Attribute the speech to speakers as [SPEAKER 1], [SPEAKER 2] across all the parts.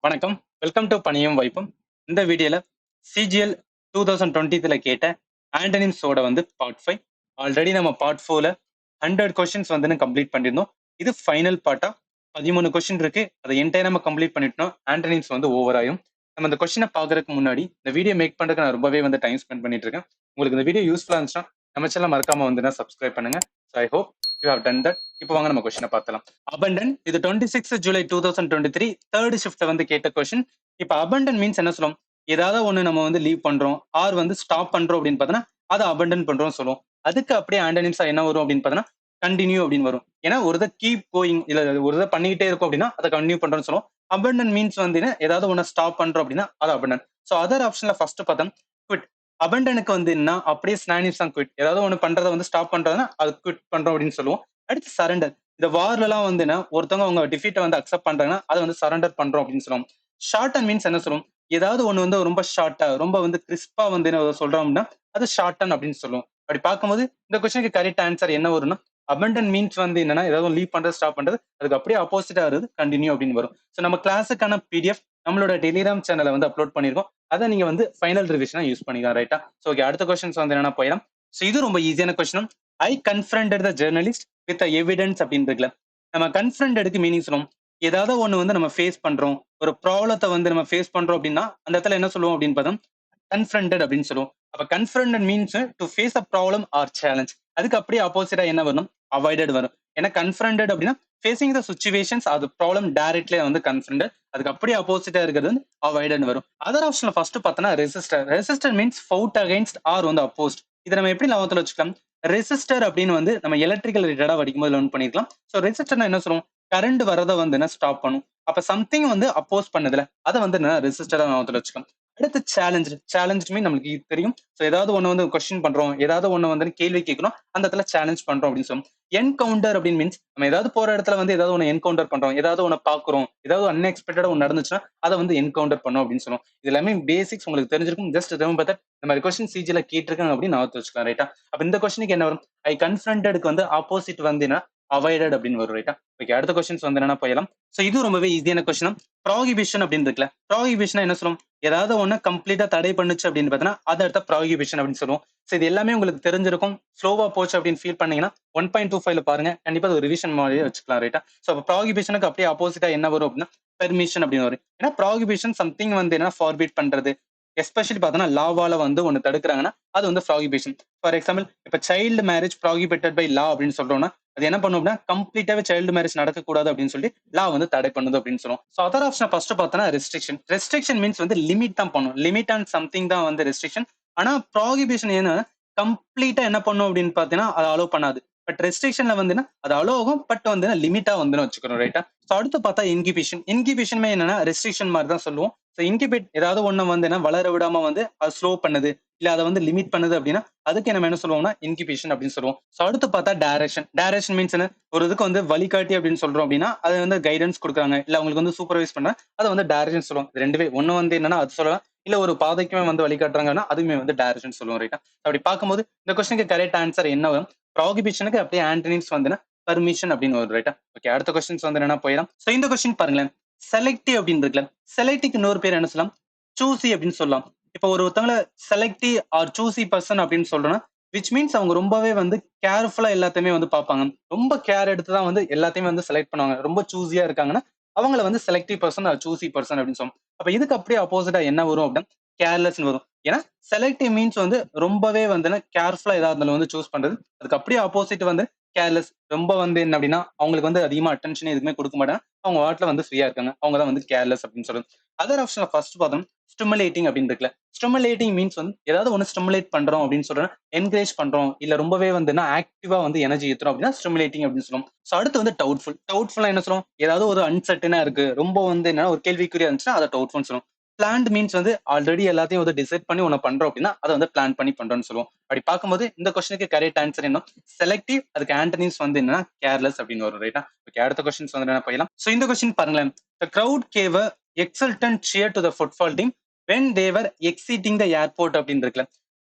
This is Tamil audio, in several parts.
[SPEAKER 1] வணக்கம். வெல்கம் டு பணியும் வாய்ப்பும். இந்த வீடியோல சிஜிஎல் 2020ல கேட்ட ஆண்டனிம்ஸோட பார்ட் 5. ஆல்ரெடி நம்ம பார்ட் 4ல 100 கொஸ்டின்ஸ் கம்ப்ளீட் பண்ணியிருந்தோம். இது ஃபைனல் பார்ட்டா 13 கொஸ்டின் இருக்கு. அதை என்டையரா நம்ம கம்ப்ளீட் பண்ணிட்டோம். ஆண்டனிம்ஸ் ஓவர் ஆயும். நம்ம இந்த கொஸ்டினை பார்க்கறதுக்கு முன்னாடி இந்த வீடியோ மேக் பண்றதுக்கு நான் ரொம்பவே டைம் ஸ்பெண்ட் பண்ணிட்டு இருக்கேன். உங்களுக்கு இந்த வீடியோ யூஸ்ஃபுல்லா இருந்துச்சுன்னா நம்ம சேனல் மறக்காம சப்ஸ்கிரைப் பண்ணுங்க. So I hope you have done that. இப்போ வாங்க நம்ம கொஸ்டினை பார்த்தலாம். அபண்டன் இது 26 ஜூலை 2023 தேர்ட் ஷிஃப்ட்ல கேட்ட கொஸ்டின். இப்ப அபண்டன் மீன்ஸ் என்ன சொல்லுவோம்? ஏதாவது ஒண்ணு நம்ம லீவ் பண்றோம் ஆர் ஸ்டாப் பண்றோம் அப்படின்னு பார்த்தோன்னா அதை அபண்டன் பண்றோம் சொல்லுவோம். அதுக்கு அப்படியே ஆண்டனிம்ஸா என்ன வரும் அப்படின்னு பார்த்தோன்னா கண்டினியூ அப்படின்னு வரும். ஏன்னா ஒரு இதை கீப் கோயிங் இல்ல ஒரு இதை பண்ணிக்கிட்டே இருக்கும் அப்படின்னா அதை கண்டினியூ பண்றோம்னு சொல்லுவோம். அபண்டன் மீன்ஸ் ஏதாவது ஒண்ணு ஸ்டாப் பண்றோம் அப்படின்னா அது அபண்டன். ஸோ அதர் ஆப்ஷன்ல ஃபர்ஸ்ட் பார்த்தோம் குவிட். அபண்டனுக்கு என்ன அப்படியே ஸ்னானிப்ஸ் தான் குவிட். ஏதாவது ஒண்ணு பண்றதை ஸ்டாப் பண்றதுன்னா அது குவிட் பண்றோம் அப்படின்னு சொல்லுவோம். அடுத்து சரண்டர். இந்த வார்ல எல்லாம் ஒருத்தவங்க அவங்க டிஃபீட்டை அக்செப்ட் பண்றாங்கன்னா அதை சரண்டர் பண்றோம் அப்படின்னு சொல்லுவோம். ஷார்ட் அண்ட் மீன்ஸ் என்ன சொல்லுவோம்? ஏதாவது ஒண்ணு ரொம்ப ஷார்ட்டா ரொம்ப கிறிஸ்பா சொல்றோம் அப்படின்னா அது ஷார்ட் அண்ட் அப்படின்னு சொல்லுவோம். அப்படி பார்க்கும்போது இந்த கொஸ்டினுக்கு கரெக்ட் ஆன்சர் என்ன வரும்னா அபண்டன் மீன்ஸ் என்னன்னா ஏதாவது லீவ் பண்றது ஸ்டாப் பண்றது அதுக்கு அப்படியே ஆப்போசிட்டா வருது கண்டினியூ அப்படின்னு வரும். ஸோ நம்ம கிளாஸுக்கான பிடிஎஃப் நம்மளோட டெலிகிராம் சேனலை அப்லோட் பண்ணிருக்கோம். அதை நீங்க ஃபைனல் ரிவிஷனா யூஸ் பண்ணிக்கலாம். ரைட்டா? ஸோ ஓகே, அடுத்த கொஸ்டின்ஸ் என்னன்னா போயிடலாம். ஸோ இது ரொம்ப ஈஸியான question. I confronted the journalist with evidence அப்படின்னு இருக்குல்ல. நம்ம கன்ஃபரண்டடுக்கு மீனிங் சொல்லுவோம். ஏதாவது ஒண்ணு நம்ம ஃபேஸ் பண்றோம். ஒரு ப்ராப்ளத்தை நம்ம ஃபேஸ் பண்றோம் அப்படின்னா அந்த இடத்துல என்ன சொல்லுவோம் அப்படின்னு பார்த்தோம் கன்ஃபரண்டட் அப்படின்னு சொல்லுவோம். அப்ப confronted means to face a problem or challenge. அதுக்கு அப்படியே ஆப்போசிட்டா என்ன வரும்? அவாய்டட் வரும். ஏன்னா கன்ஃபரண்டட் அப்படின்னா ஃபேசிங் த சுச்சுவேஷன்ஸ் அது ப்ராப்ளம் டைரக்ட்லயே கன்ஃபரண்டட். அதுக்கு அப்படியே ஆப்போசிட்டா இருக்கிறது அவாய்டட் வரும். அதர் ஆப்ஷன்ல ஃபர்ஸ்ட் பார்த்தோன்னா resister. Resister means fought against or opposed. இதை நம்ம எப்படி லாபத்தில் வச்சுக்கலாம்? ரெசிஸ்டர் அப்படின்னு நம்ம எலக்ட்ரிக்கல் ரிலேட்டடா படிக்கும்போது லேர்ன் பண்ணிருக்கலாம். ஸோ ரெசிஸ்டர்னா என்ன சொல்லுவோம்? கரண்ட் வரதை ஸ்டாப் பண்ணும். அப்ப சம்திங் அப்போஸ் பண்ணதுல அதை ரெசிஸ்டரா லாபத்தில் வச்சுக்கலாம். அடுத்து சேலஞ்சு. சேலஞ்சு மீன் நம்மளுக்கு தெரியும். ஸோ ஏதாவது ஒண்ணு கொஸ்டின் பண்றோம், ஏதாவது ஒண்ணு கேள்வி கேட்கணும், அந்த இடத்துல சேலஞ்ச் பண்றோம் அப்படின்னு சொல்லுவோம். என்கவுண்டர் அப்படின்னு மீன்ஸ் நம்ம ஏதாவது போற இடத்துல ஏதாவது ஒண்ணு என்கவுண்டர் பண்றோம், ஏதாவது ஒண்ணு பாக்குறோம், ஏதாவது அன்எக்ஸ்பெக்டடா ஒண்ணு நடந்துச்சுன்னா அதை என்கவுண்டர் பண்ணோம் அப்படின்னு சொல்லுவோம். இது எல்லாமே பேசிக்ஸ் உங்களுக்கு தெரிஞ்சிருக்கும். ஜஸ்ட் ரிமெம்பர் தட் இந்த மாதிரி கொஸ்டின் சிஜில கேட்டிருக்காங்க அப்படின்னு நான் வச்சுக்கலாம். ரைட்டா? அப்ப இந்த கொஸ்டினுக்கு என்ன வரும்? ஐ கன்ஃபரண்டடுக்கு ஆப்போசிட் அவாய்டட் அப்படின்னு வரும். ரைட்டா? ஓகே, அடுத்த கொஸ்டின்ஸ் என்னன்னா போயிடலாம். ஸோ இது ரொம்பவே ஈஸியான கொஸ்டின். ப்ராகிபிஷன் அப்படின்னு இருக்குல்ல. ப்ராகிபிஷன் என்ன சொல்லுவோம்? ஏதாவது ஒண்ணு கம்ப்ளீட்டா தடை பண்ணுச்சு அப்படின்னு பார்த்தீங்கன்னா அதை அடுத்த ப்ராகிபிஷன் அப்படின்னு சொல்லுவோம். ஸோ இது எல்லாமே உங்களுக்கு தெரிஞ்சிருக்கும். ஸ்லோவா போச்சு அப்படின்னு ஃபீல் பண்ணீங்கன்னா 1.25 பாருங்க. கண்டிப்பா ஒரு ரிவிஷன் மாதிரியே வச்சுக்கலாம். ரைட்டா? ஸோ அப்போ ப்ராகிபிஷனுக்கு அப்படியே ஆப்போசிட்டா என்ன வரும் அப்படின்னா பெர்மிஷன் அப்படின்னு வரும். ஏன்னா ப்ராகிபிஷன் சம்திங் என்ன ஃபார்பிட் பண்றது. எஸ்பெஷலி பார்த்தோன்னா லாவால ஒண்ணு தடுக்கிறாங்கன்னா அது ப்ராகிபிஷன். ஃபார் எக்ஸாம்பிள் இப்ப child marriage prohibited by law அப்படின்னு சொல்றோம்னா அது என்ன பண்ணும் அப்படின்னா கம்ப்ளீட்டாவே சைல்டு மேரேஜ் நடக்கக்கூடாது அப்படின்னு சொல்லி லா தடை பண்ணுது அப்படின்னு சொல்லுவோம். ஸோ அதர் ஆப்ஷன் ஃபர்ஸ்ட் பார்த்தோன்னா ரெஸ்ட்ரிக்ஷன். ரெஸ்ட்ரிக்ஷன் மீன்ஸ் லிமிட் தான் பண்ணும். லிமிட் அண்ட் சம்திங் தான் ரெஸ்ட்ரிக்ஷன். ஆனா ப்ராகிபிஷன் என்ன கம்ப்ளீட்டா என்ன பண்ணும் அப்படின்னு பாத்தீங்கன்னா அதை அலோவ் பண்ணாது. பட் ரெஸ்ட்ரிக்ஷன்ல அது அலோவ் ஆகும். பட் லிமிட்டா வச்சுக்கணும். ரைட்டா? ஸோ அடுத்து பார்த்தா இன்கிபிஷன். இன்கிபிஷன் என்னன்னா ரெஸ்ட்ரிக்ஷன் மாதிரி தான் சொல்லுவோம். ஸோ இன்கிபேட் ஏதாவது ஒண்ணு வளர விடாம அது ஸ்லோ பண்ணுது இல்ல அதை லிமிட் பண்ணுது அப்படின்னா அதுக்கு நம்ம என்ன சொல்லுவோம்னா இன்கிபிஷன் அப்படின்னு சொல்லுவோம். ஸோ அடுத்து பார்த்தா டைரக்ஷன். டைரக்ஷன் மீன்ஸ் என்ன? ஒரு இதுக்கு வழிகாட்டி அப்படின்னு சொல்றோம் அப்படின்னா அது கைடன்ஸ் கொடுக்குறாங்க இல்ல அவங்களுக்கு சூப்பர்வைஸ் பண்ணா அதை டைரக்ஷன் சொல்லுவோம். ரெண்டுவே ஒண்ணு என்னன்னா அது சொல்லலாம். இல்ல ஒரு பாதைக்குமே வழிகாட்டுறாங்கன்னா அதுவுமே டைரக்ஷன் சொல்லுவோம். ரைட்டா? அப்படி பார்க்கும்போது இந்த கொஸ்டினுக்கு கரெக்ட் ஆன்சர் என்ன வரும்? ப்ராகிபிஷனுக்கு அப்படியே ஆன்டனிம்ஸ் பர்மிஷன் அப்படின்னு வரும். ரைட்டா? ஓகே, அடுத்த கொஸ்டின்ஸ் என்னன்னா போயிடலாம். ஸோ இந்த கொஸ்டின் பாருங்களேன். செலக்டிவ் அப்படின்னு இருக்குல்ல. செலக்டிவ்க்கு இன்னொரு பேர் என்ன சொல்லலாம்? சூசி அப்படின்னு சொல்லலாம். இப்போ ஒருத்தவங்கள செலக்டிவ் ஆர் சூசி பர்சன் அப்படின்னு சொல்றோம்னா விச் மீன்ஸ் அவங்க ரொம்பவே கேர்ஃபுல்லா எல்லாத்தையுமே பார்ப்பாங்க. ரொம்ப கேர் எடுத்து தான் எல்லாத்தையுமே செலக்ட் பண்ணுவாங்க. ரொம்ப சூஸியா இருக்காங்கன்னா அவங்கள செலக்டிவ் பர்சன் ஆர் சூசி பர்சன் அப்படின்னு சொல்லுவோம். அப்ப இதுக்கு அப்படியே ஆப்போசிட்டா என்ன வரும் அப்படின்னா கேர்லெஸ் வரும். ஏன்னா செலக்டிவ் மீன்ஸ் ரொம்பவே கேர்ஃபுல்லா ஏதாவது இருந்தாலும் சூஸ் பண்றது. அதுக்கு அப்படியே ஆப்போசிட் கேர்லெஸ். ரொம்ப என்ன அப்படின்னா அவங்களுக்கு அதிகமா அட்டென்ஷன் எதுவுமே கொடுக்க மாட்டாங்க. அவங்க வாட்ல ஃப்ரீயா இருக்காங்க. அவங்க தான் கேர்லெஸ் அப்படின்னு சொல்றது. அதர் ஆப்ஷன்ல ஃபர்ஸ்ட் பார்த்தோம் ஸ்டிமுலேட்டிங் அப்படின்னு இருக்குல்ல. ஸ்டிமுலேட்டிங் மீன்ஸ் ஏதாவது ஒன்று ஸ்டிமுலேட் பண்றோம் அப்படின்னு சொல்றோம். என்கரேஜ் பண்றோம் இல்ல ரொம்பவே ஆக்டிவா எனர்ஜி ஏத்துறோம் அப்படின்னா ஸ்டிமுலேட்டிங் அப்படின்னு சொல்லுவோம். ஸோ அடுத்து டவுட்ஃபுல். டவுட்ஃபுல்லா என்ன சொல்லுவோம்? ஏதாவது ஒரு அன்சர்டனா இருக்கு, ரொம்ப என்ன ஒரு கேள்விக்குறியா இருந்துச்சுன்னா அதை டவுட்ஃபுல் சொல்லுவோம். பிளான்ட் மீன்ஸ் ஆல்ரெடி எல்லாத்தையும் டிசைட் பண்ணி ஒன்று பண்றோம் அப்படின்னா அதை பிளான் பண்ணி பண்றோம்னு சொல்லுவோம். அப்படி பார்க்கும்போது இந்த கொஸ்டினுக்கு கரெக்ட் ஆன்சர் என்ன? செலக்டிவ். அதுக்கு ஆண்டனிம்ஸ் என்னன்னா கேர்லெஸ் அப்படின்னு வரும். ரைட்டா? ஓகே, அடுத்த கொஸ்டின்ஸ் என்ன போயிடலாம். ஸோ இந்த கொஸ்டின் பாருங்களேன். The crowd gave a exultant cheer to the football team when they were exiting the airport அப்படின்னு இருக்குல்ல.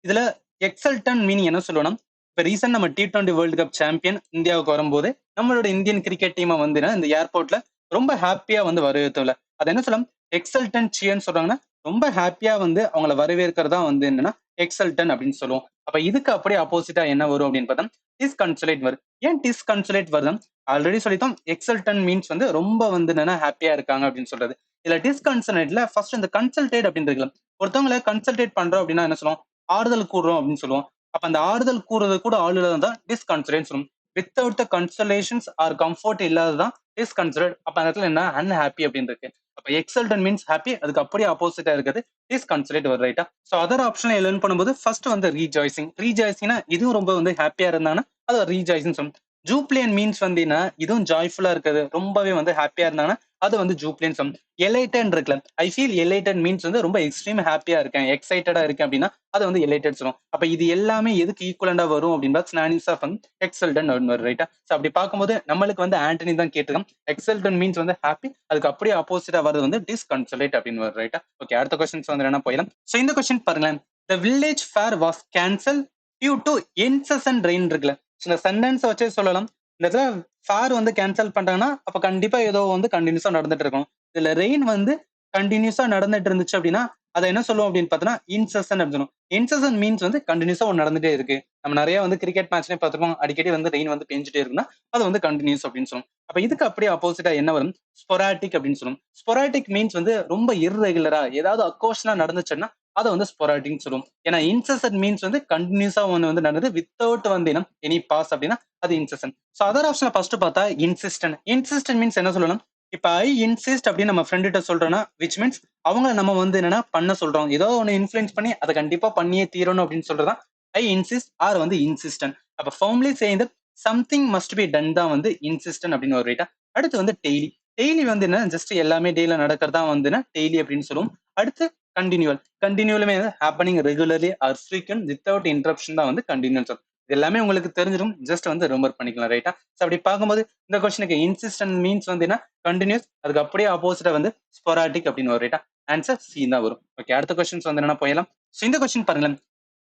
[SPEAKER 1] இதுல எக்ஸல்டன் மீனிங் என்ன சொல்லணும்? இப்ப ரீசன்ட் நம்ம T20 வேர்ல்டு கப் சாம்பியன் இந்தியாவுக்கு வரும்போது நம்மளோட இந்தியன் கிரிக்கெட் டீமை இந்த ஏர்போர்ட்ல ரொம்ப ஹாப்பியா வந்து வரவேற்கல. அது என்ன சொல்லலாம், எக்ஸல்டன்ட் சியர்ன்னு சொல்றாங்கன்னா, ரொம்ப ஹாப்பியா வந்து அவங்கள வரவேற்கிறதா வந்து என்னன்னா, எக்ஸல்டன்ட் அப்படின்னு சொல்லுவோம். அப்ப இதுக்கு அப்படியே ஆப்போசிட்டா என்ன வரும் அப்படின்னு பார்த்தா, டிஸ்கன்சொலேட் வரும். ஏன் டிஸ்கன்சொலேட் வருதுன்னா, ஆல்ரெடி சொல்லிட்டோம் எக்ஸல்டன்ட் மீன்ஸ் வந்து ரொம்ப வந்து என்னன்னா ஹாப்பியா இருக்காங்க அப்படின்னு சொல்றது. இதுல டிஸ்கன்சொலேட்ல ஃபர்ஸ்ட் இந்த கன்சல்டேட் அப்படின்னு இருக்குல்ல, ஒருத்தவங்கள கன்சல்டேட் பண்றோம் அப்படின்னா என்ன சொல்லுவோம், ஆறுதல் கூறுறோம் அப்படின்னு சொல்லுவோம். அப்ப அந்த ஆறுதல் கூறுறது கூட ஆள் இல்லாததான் டிஸ்கன்சொலேட் சொல்லுவோம். Without the consolations or comfort இல்லாததான் டிஸ்கன்சிடர்ட். அப்ப அந்த இடத்துல என்ன அன்ஹாப்பி அப்படின்னு இருக்கு. அப்ப எக்ஸல்டன் மீன்ஸ் ஹாப்பி, அதுக்கு அப்படியே ஆப்போசிட்டா இருக்குது டிஸ்கன்சிடர்ட் வரும், ரைட்டா? சோ அதர் ஆப்ஷன் லேர்ன் பண்ணும்போது ஃபர்ஸ்ட் வந்து ரீஜாய்சிங். ரீஜாய்சிங்னா இதுவும் ரொம்ப வந்து ஹாப்பியா இருந்தாங்கன்னா அது ரீஜாய்சிங் சொல்லும். ஜூப்ளியன் மீன்ஸ் வந்து என்ன, இதுவும் ஜாய்ஃபுல்லா இருக்குது, ரொம்பவே வந்து ஹாப்பியா இருந்தாங்கன்னா அது வந்து ஜூப்ளியன் சொல்லும். எலைட்டன் இருக்குல்ல, ஐ ஃபீல் எலைட்டன் மீன்ஸ் வந்து ரொம்ப எக்ஸ்ட்ரீம் ஹாப்பியா இருக்கேன், எக்ஸைட்டடா இருக்கேன் அப்படின்னா அது வந்து எலைட்டட் சொல்லும். அப்ப இது எல்லாமே எதுக்கு ஈக்குவலண்டா வரும் அப்படின்னா சினானிம்ஸ் ஆஃப் எக்ஸல்டன் அப்படின்னு வரும், ரைட்டா? சோ அப்படி பார்க்கும்போது நம்மளுக்கு வந்து ஆண்டனி தான் கேட்டிருக்கோம். எக்ஸல்டன் மீன்ஸ் வந்து ஹாப்பி, அதுக்கு அப்படியே ஆப்போசிட்டா வருது வந்து டிஸ்கன்சொலேட் அப்படின்னு வரும், ரைட்டா? ஓகே, அடுத்த கொஸ்டின்ஸ் வந்து என்ன போயிடலாம். சோ இந்த கொஸ்டின் பாருங்களேன். The village fair was cancel due to incessant rain இருக்குல்ல. இந்த சென்டென்ஸ் வச்சே சொல்லலாம். இந்த இடத்துல ஃபேர் வந்து கேன்சல் பண்றாங்கன்னா அப்ப கண்டிப்பா ஏதோ வந்து கண்டினியூஸா நடந்துட்டு இருக்கும். இதுல ரெயின் வந்து கண்டினியூஸா நடந்துட்டு இருந்துச்சு அப்படின்னா அதை என்ன சொல்லுவோம் அப்படின்னு பார்த்தோம்னா இன்செசன்ட் அப்படின்னு சொல்லுவோம். இன்செசன்ட் மீன்ஸ் வந்து கண்டினியூஸா ஒன்று நடந்துட்டே இருக்கு. நம்ம நிறைய வந்து கிரிக்கெட் மேட்ச்லயே பார்த்துருப்போம், அடிக்கடி வந்து ரெயின் வந்து பெஞ்சிட்டே இருக்குன்னா அது வந்து கண்டினியூஸ் அப்படின்னு சொல்லுவோம். அப்ப இதுக்கு அப்படியே ஆப்போசிட்டா என்ன வரும், ஸ்பொராட்டிக் அப்படின்னு சொல்லுவோம். ஸ்பொராட்டிக் மீன்ஸ் வந்து ரொம்ப இர்ரெகுலரா ஏதாவது அக்கோஷனா நடந்துச்சுன்னா அதை வந்து ஸ்பொராட்டிக் சொல்லுவோம். ஏன்னா இன்செசன்ட் மீன்ஸ் வந்து கண்டினியூஸா ஒன்று வந்து நடந்தது வித்தவுட் வந்து என்ன எனி பாஸ் அப்படின்னா அது இன்செசன்ட். சோ அதர் ஆப்ஷன் ஃபர்ஸ்ட் பார்த்தா இன்சிஸ்டன்ட். இன்சிஸ்டன்ட் மீன்ஸ் என்ன சொல்லணும், இப்ப ஐ இன்சிஸ்ட் அப்படின்னு நம்ம ஃப்ரெண்ட் கிட்ட சொல்றோம்னா விச் மீன்ஸ் அவங்கள நம்ம வந்து என்னன்னா பண்ண சொல்றோம், ஏதோ ஒன்னு இன்ஃபுளுன்ஸ் பண்ணி அதை கண்டிப்பா பண்ணியே தீரணும் அப்படின்னு சொல்றதா ஐ இன்சிஸ்ட் ஆர் வந்து இன்சிஸ்டன்ட். அப்ப firmly saying that something must be done தான் வந்து இன்சிஸ்டன்ட் அப்படின்னு ஒரு ரைட்டா. அடுத்து வந்து டெய்லி. டெய்லி வந்து என்ன, ஜஸ்ட் எல்லாமே டெய்ல நடக்கிறதா வந்து டெய்லி அப்படின்னு சொல்லுவோம். அடுத்து கண்டினியூவல். கண்டினியூலுமே happening regularly or frequent without interruption தான் வந்து கண்டினியூஸ். இது எல்லாமே உங்களுக்கு தெரிஞ்சிடும், ஜஸ்ட் வந்து ரிமெம்பர் பண்ணிக்கலாம், ரைட்டா? சோ அப்படி பார்க்கும்போது இந்த கொஸ்டினுக்கு இன்சிஸ்டன்ட் மீன்ஸ் வந்து என்ன, கண்டினியூஸ், அதுக்கு அப்படியே ஆப்போசிட்டா வந்து ஸ்பொராட்டிக் அப்படின்னு வரும், ரைட்டா? ஆன்சர் சி தான் வரும். ஓகே, அடுத்த கொஸ்டின்ஸ் வந்து என்ன போயிடலாம். சோ இந்த கொஸ்டின் பாருங்களேன்,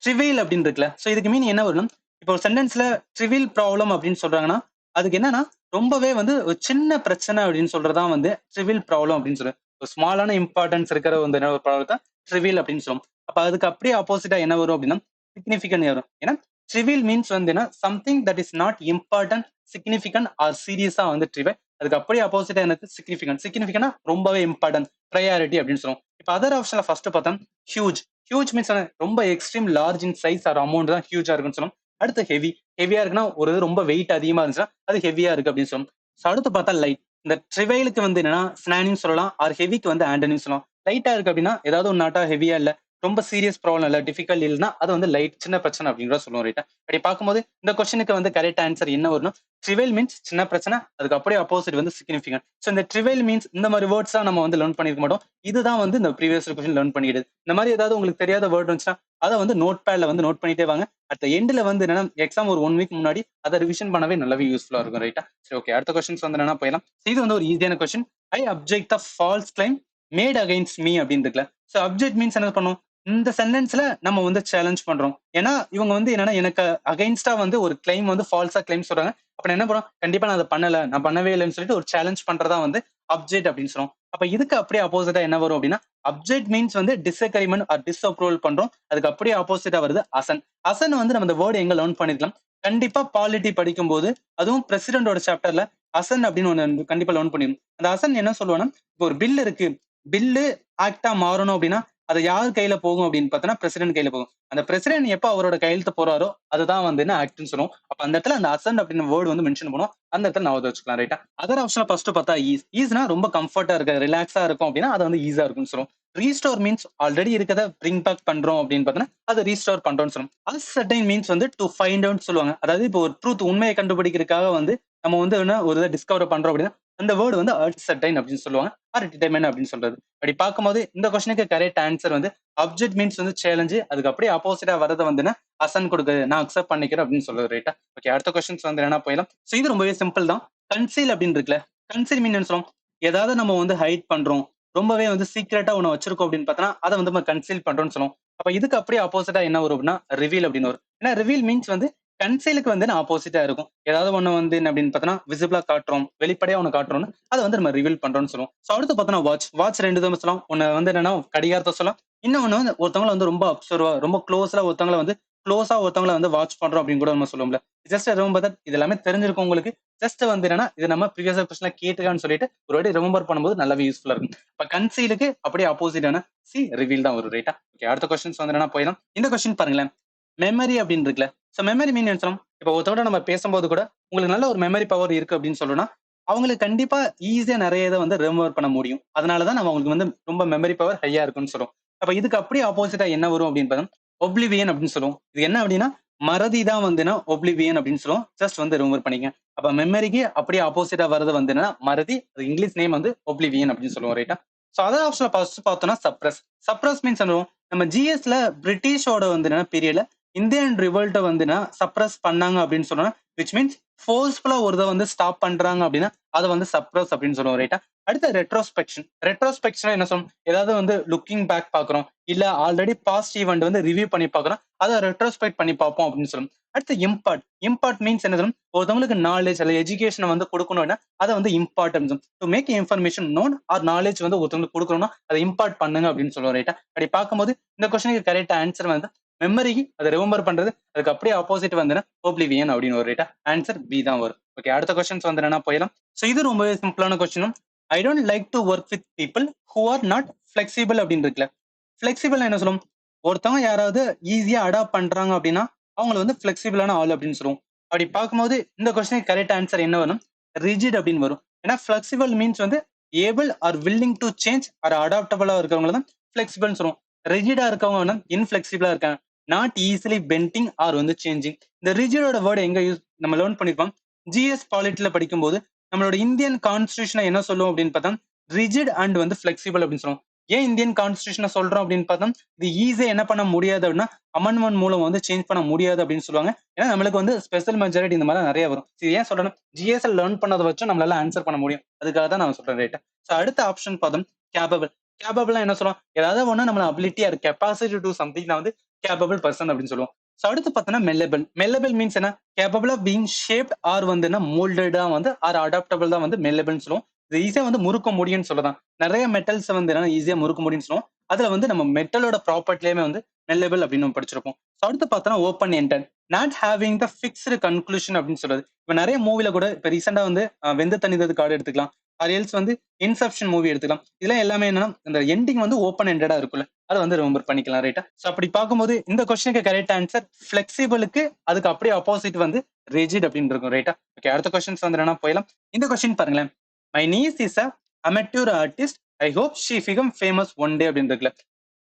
[SPEAKER 1] ட்ரிவியல் அப்படின்னு இருக்குல்ல. சோ இதுக்கு மீன் என்ன வரும், இப்போ ஒரு சென்டென்ஸ்ல ட்ரிவியல் ப்ராப்ளம் அப்படின்னு சொல்றாங்கன்னா அதுக்கு என்னன்னா ரொம்பவே வந்து ஒரு சின்ன பிரச்சனை அப்படின்னு சொல்றதா வந்து ட்ரிவியல் ப்ராப்ளம் அப்படின்னு சொல்றேன். ஒரு ஸ்மாலான இம்பார்ட்டன்ஸ் இருக்கிற வந்து என்ன ஒரு ப்ராப்ளம் தான் ட்ரிவியல் அப்படின்னு சொல்லுவோம். அப்ப அதுக்கு அப்படியே ஆப்போசிட்டா என்ன வரும் அப்படின்னா சிக்னிஃபிகன்ட் வரும். ஏன்னா ட்ரிவியல் மீன்ஸ் வந்து என்ன, something that is not important, significant or சீரியஸா வந்து ட்ரிவியல். அதுக்கு அப்படியே ஆப்போசிட்டா எனக்கு சிக்னிஃபிகன்ட். சிக்னிஃபிகன்ட்னா ரொம்பவே இம்பார்ட்டன்ட், ப்ரையாரிட்டி அப்படின்னு சொல்லுவோம். இப்ப அதர் ஆப்ஷன்ல ஃபர்ஸ்ட் பார்த்தா ஹியூஜ். ஹியூஜ் மீன்ஸ் ரொம்ப எக்ஸ்ட்ரீம் லார்ஜ் இன் சைஸ் ஆர் அமௌண்ட் தான் ஹியூஜா இருக்குன்னு சொல்லுவோம். அடுத்து ஹெவி. ஹெவியா இருக்குன்னா ஒரு இது ரொம்ப வெயிட் அதிகமா இருந்துச்சுன்னா அது ஹெவியா இருக்கு அப்படின்னு சொல்லுவோம். So அடுத்து பார்த்தா லைட். இந்த ட்ரிவைலுக்கு வந்து என்னன்னா ஸ்னானின்னு சொல்லலாம், ஆர் ஹெவிக்கு வந்து ஆண்டனின்னு சொல்லலாம். லைட்டா இருக்கு அப்படின்னா ஏதாவது ஒரு நாட்டா ஹெவியா இல்ல, ரொம்ப சீரியஸ் ப்ராப்ளம் இல்ல, டிஃபிகல்ட் இல்லைன்னா அது வந்து லைட், சின்ன பிரச்சனை அப்படிங்கிற சொல்லுவோம், ரைட்டா? அப்படி பார்க்கும்போது இந்த கொஸ்டினுக்கு வந்து கரெக்ட் ஆன்சர் என்ன வரும், ட்ரிவைல் மீன்ஸ் சின்ன பிரச்சனை, அதுக்கு அப்படியே ஆப்போசிட் வந்து சிக்னிஃபிகன்ட். ஸோ இந்த ட்ரிவைல் மீன்ஸ் இந்த மாதிரி வேர்ட்ஸ் தான் நம்ம வந்து லேர்ன் பண்ணிருக்க மாட்டோம். இதுதான் வந்து இந்த ப்ரீவியஸ் கொஸ்டின் லேர்ன் பண்ணிடுது. இந்த மாதிரி ஏதாவது உங்களுக்கு தெரியாத வேர்ட் வந்துச்சுன்னா அதை வந்து நோட் பேட்ல வந்து நோட் பண்ணிட்டே வாங்க. அட் எண்ட்ல வந்து என்னன்னா எக்ஸாம் ஒரு 1 வீக் முன்னாடி அதை ரிவிஷன் பண்ணவே நல்லாவே யூஸ்ஃபுல்லா இருக்கும், ரைட்டா? சரி, ஓகே, அடுத்த கொஸ்டின்ஸ் வந்து என்னன்னா போயிடலாம். இது வந்து ஒரு ஈஸியான question. I object the false claim made against me அப்படின்னு இருக்குல்ல. ஸோ அப்ஜெக்ட் மீன்ஸ் என்ன பண்ணும், இந்த சென்டென்ஸ்ல நம்ம வந்து சேலஞ்ச் பண்றோம். ஏன்னா இவங்க வந்து என்னன்னா எனக்கு அகைன்ஸ்டா வந்து ஒரு கிளைம் வந்து ஃபால்ஸா கிளைம் சொல்றாங்க. அப்ப நான் என்ன பண்ணுவோம், கண்டிப்பா நான் அதை பண்ணல, நான் பண்ணவே இல்லைன்னு சொல்லிட்டு ஒரு சேலஞ்ச் பண்றதா வந்து அப்ஜெக்ட் அப்படின்னு சொல்லுவோம். அப்ப இதுக்கு அப்படியே ஆப்போசிட்டா என்ன வரும் அப்படின்னா அப்ஜெக்ட் மீன்ஸ் வந்து டிஸ்அக்ரிமெண்ட் ஆர் டிஸ்அப்ரூவல் பண்றோம். அதுக்கு அப்படியே ஆப்போசிட்டா வருது அசன். அசன் வந்து நம்ம இந்த வேர்டு எங்க லேர்ன் பண்ணிருக்கலாம், கண்டிப்பா பாலிட்டி படிக்கும் போது, அதுவும் பிரசிடென்டோட சாப்டர்ல அசன் அப்படின்னு ஒண்ணு கண்டிப்பா லேர்ன் பண்ணிருக்கோம். அந்த அசன் என்ன சொல்லுவாங்கன்னா, இப்போ ஒரு பில் இருக்கு, பில்லு ஆக்டா மாறணும் அப்படின்னா அது யார் கையில போகும் அப்படின்னு பார்த்தோம்னா பிரசிடென்ட் கையில போகும். அந்த பிரசிடென்ட் எப்ப அவரோட கையெழுத்து போறாரோ அதுதான் வந்து என்ன ஆக்ட்னு சொல்லுவோம். அப்ப அந்த இடத்துல அந்த அசன்ட் அப்படின்னு வேர்டு வந்து மென்ஷன் பண்ணுவோம். அந்த இடத்துல நான் வச்சுக்கலாம், ரைட்டா? அதர் ஆப்ஷன் ஃபர்ஸ்ட் பார்த்தா ஈஸ்னா ரொம்ப கம்ஃபர்ட்டா இருக்கு, ரிலாக்ஸா இருக்கும் அப்படின்னா அது வந்து ஈஸியா இருக்கும்னு சொல்லுவோம். ரீஸ்டோர் மீன்ஸ் ஆல்ரெடி இருக்கத பிரிங் பேக் பண்றோம் அப்படின்னு பார்த்தோம்னா அது ரீஸ்டோர் பண்றோம்னு சொல்லுவோம். அசர்டைன் மீன்ஸ் வந்து டு ஃபைண்ட் அவுட் சொல்லுவாங்க. அதாவது இப்போ ஒரு ட்ரூத், உண்மையை கண்டுபிடிக்கிறதுக்காக வந்து நம்ம வந்து என்ன ஒரு இதை டிஸ்கவர் பண்றோம் அப்படின்னா அந்த வேர்டு வந்து அசர்டைன் அப்படின்னு சொல்லுவாங்க, ஆர் டிட்டர்மைன் அப்படின்னு சொல்றது. அப்படி பார்க்கும்போது இந்த கொஸ்டினுக்கு கரெக்ட் ஆன்சர் வந்து அப்ஜெக்ட் மீன்ஸ் வந்து சேலஞ்சு, அதுக்கு அப்படியே ஆப்போசிட்டா வரது வந்து அசன் கொடுக்குது, நான் அக்செப்ட் பண்ணிக்கிறேன் அப்படின்னு சொல்றது, ரைட்டா? ஓகே, அடுத்த கொஸ்டின்ஸ் வந்து என்ன போயிடலாம். ஸோ இது ரொம்பவே சிம்பிள் தான். கன்சீல் அப்படின்னு இருக்குல்ல, கன்சீல் மீன் என்ன சொல்லுவோம், ஏதாவது நம்ம வந்து ஹைட் பண்றோம், ரொம்பவே வந்து சீக்கிரட்டா ஒன்று வச்சிருக்கோம் அப்படின்னு பார்த்தோம்னா அதை வந்து நம்ம கன்சீல் பண்றோம்னு சொல்லுவோம். அப்ப இதுக்கு அப்படியே ஆப்போசிட்டா என்ன வரும் அப்படின்னா ரிவீல் அப்படின்னு வரும். ஏன்னா ரிவீல் மீன்ஸ் வந்து கன்சீலுக்கு வந்து ஆப்போசிட்டா இருக்கும். ஏதாவது ஒண்ணு வந்து என்ன அப்படின்னு பார்த்தோம்னா, விசிபிளா காட்டுறோம். வெளிப்படையா ஒண்ணு காட்டுறோம்னு, அத வந்து நம்ம ரிவீல் பண்றோம்னு சொல்லுவோம். ஸோ அடுத்து பார்த்தோம்னா வாட்ச். வாட்ச் 2 விதமா சொல்லலாம். ஒண்ணு வந்து என்னன்னா கடிகாரத்த சொல்லலாம். இன்னொன்னு வந்து ஒருத்தவங்கள வந்து ரொம்ப அப்சர்வா, ரொம்ப க்ளோஸா ஒருத்தவங்கள வந்து வாட்ச் பண்றோம் அப்படின்னு கூட நம்ம சொல்லுவோம்ல. ஜஸ்ட் ரிமெம்பர் தட் இது எல்லாமே தெரிஞ்சிருக்கும் உங்களுக்கு. ஜஸ்ட் வந்து என்னன்னா, இது நம்ம ப்ரீவியஸ் கொஸ்டின்ல கேட்டுருக்கான்னு சொல்லிட்டு ஒரு வாட்டி ரிமெம்பர் பண்ணும்போது நல்லாவே யூஸ்ஃபுல்லா இருக்கும். இப்ப கன்சீலுக்கு அப்படியே ஆப்போசிட்டான ரிவீல் தான் வரும் ரைட்டா? ஓகே அடுத்த கொஸ்டின்ஸ் வந்து என்னன்னா போயிடலாம். இந்த கொஸ்டின் பாருங்களேன். மெமரி அப்படின்னு இருக்குல்ல. சோ மெமரி மீன் என்ன சொல்லலாம்? இப்ப ஒருத்தவங்க நம்ம பேசும்போது கூட உங்களுக்கு நல்ல ஒரு மெமரி பவர் இருக்கு அப்படின்னு சொல்லணும்னா, அவங்களுக்கு கண்டிப்பா ஈஸியா நிறைய இத வந்து ரிமெம்பர் பண்ண முடியும். அதனால தான் நம்ம அவங்களுக்கு வந்து ரொம்ப மெமரி பவர் ஹையா இருக்குன்னு சொல்றோம். அப்ப இதுக்கு அப்படியே ஆப்போசிட்டா என்ன வரும் அப்படின்னு பார்த்தா, ஒப்ளிவியன் அப்படின்னு சொல்லுவோம். இது என்ன அப்படின்னா, மறதி தான் வந்துனா ஒப்ளிவியன் அப்படின்னு சொல்லுவோம். ஜஸ்ட் வந்து ரிமெம்பர் பண்ணிக்க. அப்ப மெமரிக்கு அப்படியே ஆப்போசிட்டா வரது வந்து என்னன்னா மறதி. அது இங்கிலீஷ் நேம் வந்து ஒப்ளிவியன் அப்படின்னு சொல்லுவோம் ரைட்டா? சோ அதர் ஆப்ஷன்ல ஃபர்ஸ்ட் பார்த்தோம்னா சப்ரஸ். சப்ரஸ் மீன்ஸ் என்ன? நம்ம ஜிஎஸ்ல பிரிட்டிஷோட வந்து என்ன பீரியட்ல இந்தியன் ரிவோல்ட்ட வந்துனா சப்ரஸ் பண்ணாங்க அப்படின்னு சொன்னா விச் மீன்ஸ் ஃபோர்ஸ்ஃபுல்லா ஒரு இதை வந்து ஸ்டாப் பண்றாங்க அப்படின்னா அதை வந்து சப்ரஸ் அப்படின்னு சொல்லுவோம் ரைட்டா. அடுத்த ரெட்ரோஸ்பெக்ஷன். ரெட்ரோஸ்பெக்ஷன் என்ன சொல்லும்? ஏதாவது வந்து லுக்கிங் பேக் பாக்குறோம், இல்ல ஆல்ரெடி பாஸ்ட் ஈவெண்ட் வந்து ரிவ்யூ பண்ணி பாக்குறோம், அதை ரெட்ரோஸ்பெக்ட் பண்ணி பார்ப்போம் அப்படின்னு சொல்லும். அடுத்து இம்பார்ட். இம்பார்ட் மீன்ஸ் என்ன சொல்லும்? ஒருத்தவங்களுக்கு நாலேஜ் அல்ல எஜுகேஷனை வந்து கொடுக்கணும்னா அதை வந்து importance to make information known or knowledge வந்து ஒருத்தவங்களுக்கு கொடுக்கணும்னா அதை இம்பார்ட் பண்ணுங்க அப்படின்னு சொல்லுவோம் ரைட்டா. அப்படி பார்க்கும்போது இந்த கொஸ்டினுக்கு கரெக்ட் ஆன்சர் வந்து மெமரிக்கு அதை ரிமெம்பர் பண்றது. அதுக்கு அப்படியே ஆப்போசிட் வந்து ஓப்ளிவியன் அப்படின்னு ஒரு ரைட்டா. ஆன்சர் பி தான் வரும். ஓகே அடுத்த கொஸ்டின்ஸ் வந்து என்ன போயிடலாம். ஸோ இது ரொம்பவே சிம்பிளான கொஸ்டினும். I don't like to work with people who are not flexible அப்படின்னு இருக்குல்ல. ஃபிளெக்சிபிள் என்ன சொல்லும்? ஒருத்தவங்க யாராவது ஈஸியா அடாப்ட் பண்றாங்க அப்படின்னா அவங்களை வந்து ஃபிளெக்சிபிளான ஆள் அப்படின்னு சொல்லுவோம். அப்படி பார்க்கும்போது இந்த கொஸ்டினுக்கு கரெக்ட் ஆன்சர் என்ன வரும்? ரிஜிட் அப்படின்னு வரும். ஏன்னா ஃபிளெக்சிபிள் மீன்ஸ் வந்து able or willing to change or அடாப்டபிளா இருக்கவங்க தான் ஃபிளெக்சிபிள்னு சொல்லுவோம். ரிஜிடா இருக்கவங்க வந்து இன்ஃபிளெக்சிபிளா இருக்காங்க. நாட் ஈஸிலி பெண்டிங் ஆர் வந்து சேஞ்சிங். இந்த ரிஜிடோட வேர்டு எங்க யூஸ் நம்ம லேர்ன் பண்ணிருப்போம்? ஜிஎஸ் பாலிட்டில படிக்கும்போது நம்மளோட இந்தியன் கான்ஸ்டியூஷனை என்ன சொல்லுவோம் அப்படின்னு பார்த்தா ரிஜிட் அண்ட் வந்து ஃபிளெக்சிபிள் அப்படின்னு சொல்லுவோம். ஏன் இந்தியன் கான்ஸ்டியூஷனை சொல்றோம் அப்படின்னு பார்த்தா இது ஈஸியா என்ன பண்ண முடியாது அப்படின்னா அமெண்ட்மெண்ட் மூலம் வந்து சேஞ்ச் பண்ண முடியாது அப்படின்னு சொல்லுவாங்க. ஏன்னா நம்மளுக்கு வந்து ஸ்பெஷல் மெஜாரிட்டி இந்த மாதிரி நிறைய வரும். இது ஏன் சொல்றேன்? ஜிஎஸ் லேர்ன் பண்ணதை வச்சு நம்மளால ஆன்சர் பண்ண முடியும். அதுக்காக தான் நான் சொல்றேன் ரைட்டா. ஸோ அடுத்த ஆப்ஷன் பார்த்தோம் கேபபிள். கேபபிள் என்ன சொல்லுவோம்? ஏதாவது ஒண்ணு நம்ம அபிலிட்டியா இருக்கு, கெப்பாசிட்டி டு சம்திங் வந்து கேபபிள் பர்சன் அப்படின்னு சொல்லுவோம். ஸோ அடுத்து பார்த்தோன்னா மெல்லபிள். மெல்லபிள் மீன்ஸ் என்ன? Capable of being shaped or வந்து என்ன மோல்டடா வந்து ஆர் அடாப்டபிள் தான் வந்து மெல்லபிள்னு சொல்லுவோம். இது ஈஸியா வந்து முறுக்க முடியும்னு சொல்லலாம். நிறைய மெட்டல்ஸ் வந்து என்ன ஈஸியா முறுக்க முடியும்னு சொல்லுவோம். அதுல வந்து நம்ம மெட்டலோட ப்ராப்பர்ட்டிலேயுமே வந்து மெல்லபிள் அப்படின்னு நம்ம படிச்சிருப்போம். ஸோ அடுத்து பார்த்தோன்னா open ended. Not having the fixed conclusion அப்படின்னு சொல்றது. இப்ப நிறைய மூவில கூட இப்ப ரீசெண்டா வந்து வெந்து தணிந்தது காடு எடுத்துக்கலாம். ஆர் எல்ஸ் வந்து இன்செப்ஷன் மூவி எடுத்துக்கலாம். இதெல்லாம் எல்லாமே என்னன்னா இந்த எண்டிங் வந்து ஓப்பன் என்டடா இருக்குல்ல, அதை வந்து ரிமெம்பர் பண்ணிக்கலாம் ரைட்டா. ஸோ அப்படி பார்க்கும்போது இந்த கொஸ்டினுக்கு கரெக்ட் ஆன்சர் ஃபிளெக்சிபிளுக்கு அதுக்கு அப்படியே ஆப்போசிட் வந்து ரிஜிட் அப்படின்னு இருக்கும் ரைட்டா. ஓகே அடுத்த கொஸ்டின்ஸ் வந்து என்ன போயிடலாம். இந்த கொஸ்டின் பாருங்களேன். My niece is a amateur artist. I hope she become famous one day அப்படின்னு இருக்குல்ல.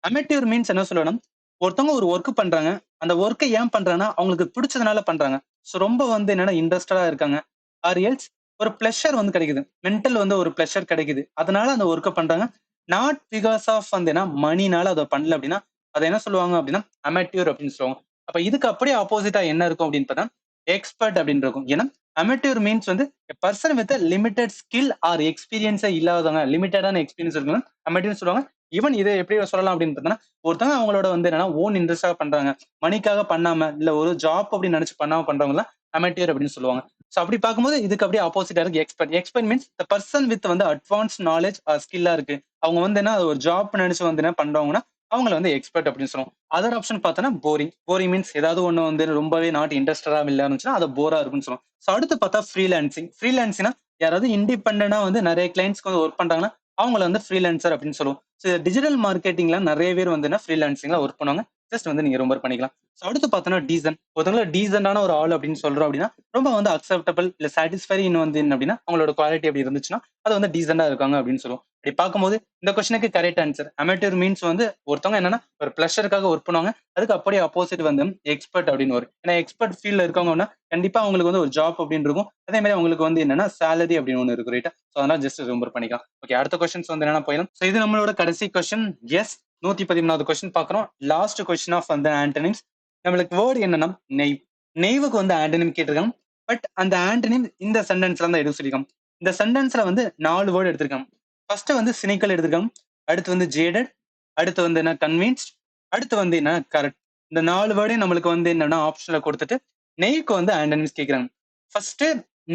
[SPEAKER 1] அமெட்யூர் மீன்ஸ் என்ன சொல்லணும்? ஒருத்தவங்க ஒரு ஒர்க் பண்றாங்க. அந்த ஒர்க்கை ஏன் பண்றாங்கன்னா அவங்களுக்கு பிடிச்சதுனால பண்றாங்க. ஸோ ரொம்ப வந்து என்னன்னா இன்ட்ரெஸ்டடா இருக்காங்க. ஆர் எல்ஸ் ஒரு பிளஷர் வந்து கிடைக்குது. மென்டல் வந்து ஒரு பிளஷர் கிடைக்குது. அதனால அந்த ஒர்க்கை பண்றாங்க. நாட் பிகாஸ் ஆஃப் வந்து என்ன மணினால அதை பண்ணல அப்படின்னா அதை என்ன சொல்லுவாங்க அப்படின்னா அமெட்யூர் அப்படின்னு சொல்லுவாங்க. அப்ப இதுக்கு அப்படியே ஆப்போசிட்டா என்ன இருக்கும் அப்படின்னு பார்த்தா எக்ஸ்பர்ட் அப்படின்னு இருக்கும். ஏன்னா அமெட்யூர் மீன்ஸ் வந்து person with limited skill or எக்ஸ்பீரியன்ஸே இல்லாதவங்க, லிமிட்டடான எக்ஸ்பீரியன்ஸ் இருக்குன்னு அமெட்யூர் சொல்லுவாங்க. ஈவன் இதை எப்படி சொல்லலாம் அப்படின்னு பார்த்தோம்னா ஒருத்தவங்க அவங்களோட வந்து என்னன்னா ஓன் இன்ட்ரெஸ்டாக பண்றாங்க, மணிக்காக பண்ணாம இல்ல ஒரு ஜாப் அப்படின்னு நினைச்சு பண்ணாம பண்றவங்க அமெட்டியர் அப்படின்னு சொல்லுவாங்க. ஸோ அப்படி பார்க்கும்போது இதுக்கு அப்படியே ஆப்போசிட்டா இருக்கு expert. Expert means the person with வந்து அட்வான்ஸ் நாலேஜ் ஸ்கில்லா இருக்கு. அவங்க வந்து என்ன ஒரு ஜாப் நினைச்சு வந்து என்ன பண்றவங்கன்னா அவங்கள வந்து எக்ஸ்பர்ட் அப்படின்னு சொல்லுவோம். அதர் ஆப்ஷன் பார்த்தோன்னா போரிங். போரிங் மீன்ஸ் ஏதாவது ஒண்ணு வந்து ரொம்பவே நாட் இன்ட்ரெஸ்டடா இல்ல இருந்துச்சுன்னா அது போரா இருக்குன்னு சொல்லுவோம். ஸோ அடுத்து பார்த்தா ஃப்ரீலான்சிங். ஃப்ரீலான்சிங்னா யாராவது இண்டிபெண்டா வந்து நிறைய கிளைண்ட்ஸ்க்கு வந்து ஒர்க் பண்றாங்கன்னா அவங்கள வந்து ஃப்ரீலான்சர் அப்படின்னு சொல்லுவோம். ஸோ டிஜிட்டல் மார்க்கெட்டிங்ல நிறைய பேர் வந்து ஃப்ரீலான்சிங்ல ஒர்க் பண்ணுவாங்க. ஜஸ்ட் வந்து நீங்க ரொம்ப பண்ணிக்கலாம். ஸோ அடுத்து பார்த்தோன்னா டீசன்ட். ஒருத்தவங்கள டீசென்டான ஒரு ஆள் அப்படின்னு சொல்றோம் அப்படின்னா ரொம்ப வந்து அக்செப்டபிள் இல்ல சாட்டிஸ்ஃபை வந்து என்ன அப்படின்னா அவங்களோட குவாலிட்டி அப்படி இருந்துச்சுன்னா அது வந்து டீசெண்டா இருக்காங்க அப்படின்னு சொல்லுவோம். அப்படி பார்க்கும்போது இந்த கொஸ்டினுக்கு கரெக்ட் ஆன்சர் அமெட்டூர் மீன்ஸ் வந்து ஒருத்தவங்க என்னன்னா ஒரு பிளஷருக்காக ஒர்க் பண்ணுவாங்க. அதுக்கு அப்படியே ஆப்போசிட் வந்து எக்ஸ்பர்ட் அப்படின்னு வரும். ஏன்னா எக்ஸ்பர்ட் ஃபீல்ட்ல இருக்கவங்கன்னா கண்டிப்பா அவங்களுக்கு வந்து ஒரு ஜாப் அப்படின்னு இருக்கும். அதே மாதிரி அவங்களுக்கு வந்து என்னன்னா சேலரி அப்படின்னு ஒன்று இருக்கு ரைட்டா. ஸோ அதனால ஜஸ்ட் ரிமெம்பர் பண்ணிக்கலாம். ஓகே அடுத்த கொஸ்டின்ஸ் வந்து என்னன்னா போயிடும். ஸோ இது நம்மளோட கடைசி கொஸ்டின். எஸ் 113வது கொஸ்டின் பாக்குறோம். லாஸ்ட் கொஸ்டின் ஆஃப் அந்த ஆண்டனிம்ஸ். நம்மளுக்கு வேர்டு என்னன்னா நெய். நெய்வுக்கு வந்து ஆண்டனிம் கேட்டிருக்காங்க. பட் அந்த ஆண்டனிம் இந்த சென்டென்ஸ்ல தான் எதுவும் சொல்லியிருக்காங்க. இந்த சென்டென்ஸ்ல வந்து 4 வேர்டு எடுத்திருக்காங்க. ஃபர்ஸ்ட் வந்து சினிக்கல் எடுத்திருக்காங்க. அடுத்து வந்து ஜேடட். அடுத்து வந்து என்ன கன்வின்ஸ்ட். அடுத்து வந்து என்ன கரெக்ட். இந்த 4 வேர்டையும் நம்மளுக்கு வந்து என்னன்னா ஆப்ஷன்ல கொடுத்துட்டு நெய்வுக்கு வந்து ஆண்டனிம்ஸ் கேக்குறாங்க. ஃபர்ஸ்ட்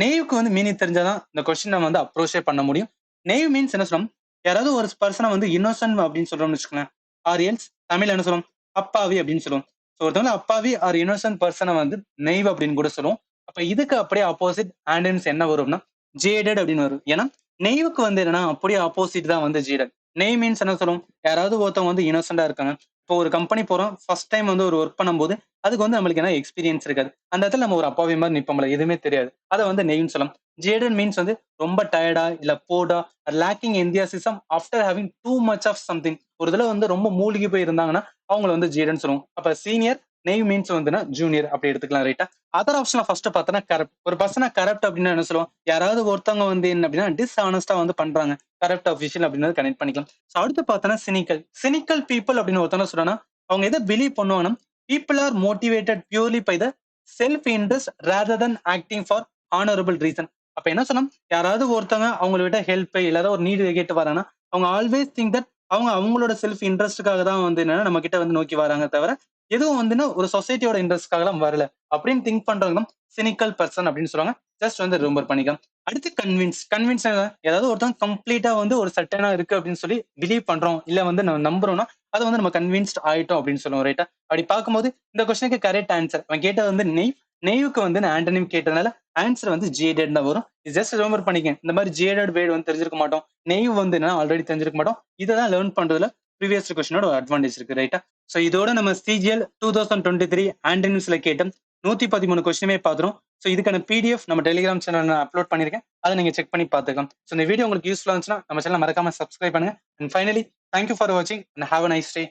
[SPEAKER 1] நெய்வுக்கு வந்து மீனிங் தெரிஞ்சாதான் இந்த கொஸ்டின் நம்ம வந்து அப்ரோச்சே பண்ண முடியும். நெய்வ் மீன்ஸ் என்ன சொல்றோம், யாராவது ஒரு பர்சனை வந்து இன்னோசன்ட் அப்படின்னு சொல்றோம்னு வச்சுக்கோங்களேன். ஆர் எல்ஸ் தமிழ்ல என்ன சொல்லுவோம், அப்பாவி அப்படின்னு சொல்லுவோம். ஸோ ஒருத்தவங்க அப்பாவி ஆர் இன்னோசன்ட் பர்சனை வந்து நெய்வ் அப்படின்னு கூட சொல்லுவோம். அப்ப இதுக்கு அப்படியே ஆப்போசிட் ஆண்டனிம்ஸ் என்ன வரும்னா ஜேடட் அப்படின்னு வரும். ஏன்னா நெய்வுக்கு வந்து என்னன்னா அப்படியே ஆப்போசிட் தான் வந்து ஜேடட். நெய் மீன்ஸ் என்ன சொல்லுவோம், யாராவது ஒருத்தவங்க வந்து இன்னோசென்டா இருக்காங்க. இப்போ ஒரு கம்பெனி போறோம், ஃபர்ஸ்ட் டைம் வந்து ஒரு ஒர்க் பண்ணும்போது அதுக்கு வந்து நம்மளுக்கு என்ன எக்ஸ்பீரியன்ஸ் இருக்காது. அந்த இடத்துல நம்ம ஒரு அப்பாவி மாதிரி நிப்போம்ல, எதுவுமே தெரியாது. அதை வந்து நெய்ன்னு சொல்லலாம். ஜேடட் மீன்ஸ் வந்து ரொம்ப டயர்டா இல்ல போர்டா lacking enthusiasm after having too much of something. ஒரு இதுல வந்து ரொம்ப மூழ்கி போய் இருந்தாங்கன்னா அவங்கள வந்து ஜேடன்னு சொல்லுவோம். அப்ப சீனியர் நெய் மீன்ஸ் வந்துன்னா ஜூனியர் அப்படி எடுத்துக்கலாம். ரைட்டா? அதர் ஆப்ஷன்ல ஃபர்ஸ்ட் பார்த்தோன்னா கரப்ட். ஒரு பர்சனை கரப்ட் அப்படின்னா என்ன சொல்லுவோம், யாராவது ஒருத்தவங்க வந்து என்ன அப்படின்னா டிஸ்ஆனஸ்டா வந்து பண்றாங்க, கரப்ட் அஃபிஷியல் அப்படின்னு கனெக்ட் பண்ணிக்கலாம். ஸோ அடுத்து பார்த்தோன்னா சினிக்கல். சினிக்கல் பீப்புள் அப்படின்னு ஒருத்தவங்க சொல்றாங்கன்னா அவங்க எதை பிலீவ் பண்ணுவாங்கன்னா people are motivated purely by the self interest rather than acting for honorable reason. அப்ப என்ன சொன்னோம், யாராவது ஒருத்தவங்க அவங்களை விட ஹெல்ப் இல்லாத ஒரு நீடு கேட்டு வராங்கன்னா அவங்க ஆல்வேஸ் திங்க் தட் அவங்க அவங்களோட செல்ஃப் இன்ட்ரெஸ்டுக்காக தான் வந்து என்னன்னா நம்ம கிட்ட வந்து நோக்கி வராங்க தவிர எதுவும் வந்துன்னா ஒரு சொசைட்டியோட இன்ட்ரெஸ்ட்காக எல்லாம் வரல அப்படின்னு திங்க் பண்றவங்க சினிக்கல் பர்சன் அப்படின்னு சொல்லுவாங்க. ஜஸ்ட் வந்து ரிமெம்பர் பண்ணிக்கலாம். அடுத்து கன்வின்ஸ். கன்வின்ஸ் ஏதாவது ஒருத்தவங்க கம்ப்ளீட்டா வந்து ஒரு சட்டனா இருக்கு அப்படின்னு சொல்லி பிலீவ் பண்றோம் இல்ல வந்து நம்ம நம்புறோம்னா அதை வந்து நம்ம கன்வின்ஸ்ட் ஆயிட்டோம் அப்படின்னு சொல்லுவோம். ரைட்டா? அப்படி பார்க்கும்போது இந்த கொஸ்டினுக்கு கரெக்ட் ஆன்சர் அவன் கேட்டது வந்து நெய். நெய்வுக்கு வந்து நான் ஆண்டனிம் கேட்டதுனால ஆன்சர் வந்து ஜேடட் தான் வரும். ஜஸ்ட் ரிமெம்பர் பண்ணிக்க. இந்த மாதிரி ஜேடட் வேர்டு வந்து தெரிஞ்சிருக்க மாட்டோம். நெய்வ் வந்து என்ன ஆல்ரெடி தெரிஞ்சிருக்க மாட்டோம். இதை தான் லேர்ன் பண்றதுல ப்ரீவியஸ் கொஸ்டினோட ஒரு அட்வான்டேஜ் இருக்கு. ரைட்டா? ஸோ இதோட நம்ம சிஜிஎல் 2023 ஆண்டனிம்ஸ்ல கேட்ட 113 கொஸ்டினுமே பார்த்துரும். ஸோ இதுக்கான பிடிஎஃப் நம்ம டெலிகிராம் சேனல் அப்லோட் பண்ணிருக்கேன். அதை நீங்க செக் பண்ணி பார்த்துக்கலாம். ஸோ இந்த வீடியோ உங்களுக்கு யூஸ்ஃபுல்லா இருந்துச்சுன்னா நம்ம சேனல் மறக்காம சப்ஸ்கிரைப் பண்ணுங்க. அண்ட் ஃபைனலி தேங்க்யூ ஃபார் வாட்சிங் and have a nice day.